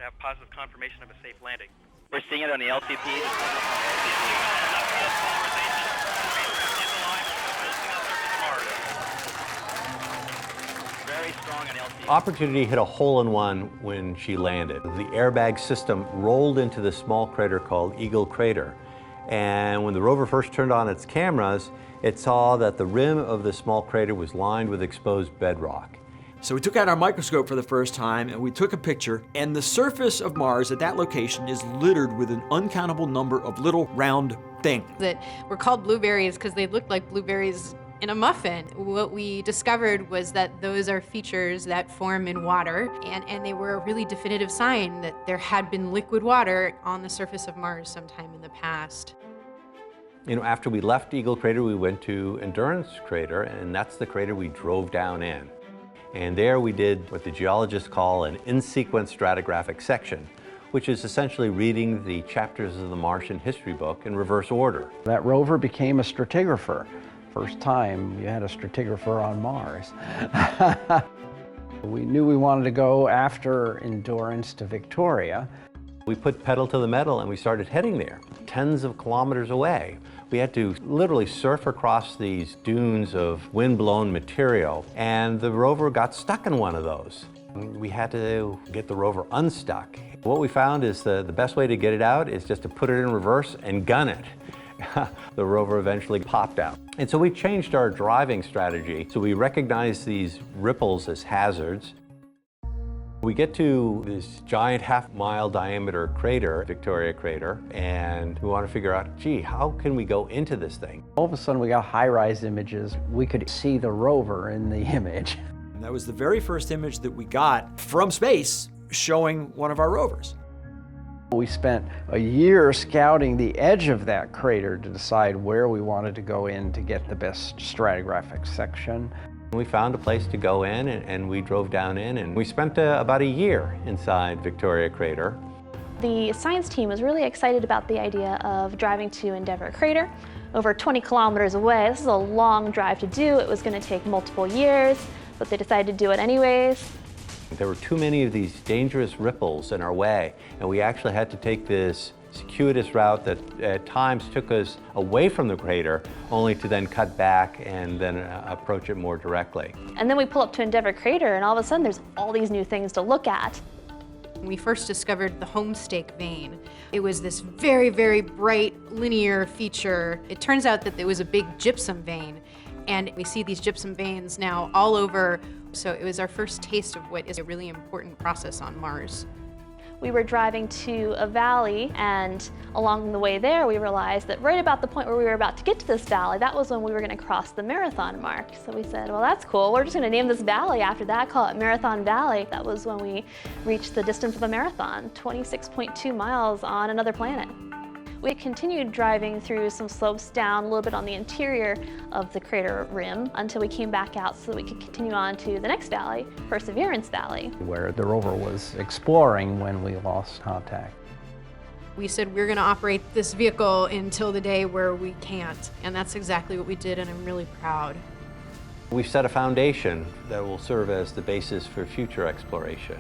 to have positive confirmation of a safe landing. We're seeing it on the LTP. Very strong on LTP. Opportunity hit a hole-in-one when she landed. The airbag system rolled into the small crater called Eagle Crater. And when the rover first turned on its cameras, it saw that the rim of the small crater was lined with exposed bedrock. So we took out our microscope for the first time and we took a picture, and the surface of Mars at that location is littered with an uncountable number of little round things. That were called blueberries because they looked like blueberries in a muffin. What we discovered was that those are features that form in water, and they were a really definitive sign that there had been liquid water on the surface of Mars sometime in the past. You know, after we left Eagle Crater, we went to Endurance Crater, and that's the crater we drove down in. And there we did what the geologists call an in-sequence stratigraphic section, which is essentially reading the chapters of the Martian history book in reverse order. That rover became a stratigrapher. First time you had a stratigrapher on Mars. We knew we wanted to go after Endurance to Victoria. We put pedal to the metal and we started heading there, tens of kilometers away. We had to literally surf across these dunes of wind-blown material, and the rover got stuck in one of those. We had to get the rover unstuck. What we found is the best way to get it out is just to put it in reverse and gun it. The rover eventually popped out. And so we changed our driving strategy. So we recognized these ripples as hazards. We get to this giant half-mile diameter crater, Victoria Crater, and we want to figure out, gee, how can we go into this thing? All of a sudden we got high-rise images. We could see the rover in the image. And that was the very first image that we got from space showing one of our rovers. We spent a year scouting the edge of that crater to decide where we wanted to go in to get the best stratigraphic section. We found a place to go in, and we drove down in, and we spent about a year inside Victoria Crater. The science team was really excited about the idea of driving to Endeavour Crater, over 20 kilometers away. This is a long drive to do. It was going to take multiple years, but they decided to do it anyways. There were too many of these dangerous ripples in our way, and we actually had to take this circuitous route that at times took us away from the crater, only to then cut back and then approach it more directly. And then we pull up to Endeavour Crater, and all of a sudden there's all these new things to look at. We first discovered the homestake vein. It was this very, very bright linear feature. It turns out that there was a big gypsum vein, and we see these gypsum veins now all over. So it was our first taste of what is a really important process on Mars. We were driving to a valley, and along the way there we realized that right about the point where we were about to get to this valley, that was when we were going to cross the marathon mark. So we said, well, that's cool. We're just going to name this valley after that, call it Marathon Valley. That was when we reached the distance of a marathon, 26.2 miles on another planet. We continued driving through some slopes down a little bit on the interior of the crater rim until we came back out so that we could continue on to the next valley, Perseverance Valley, where the rover was exploring when we lost contact. We said we're going to operate this vehicle until the day where we can't, and that's exactly what we did, and I'm really proud. We've set a foundation that will serve as the basis for future exploration.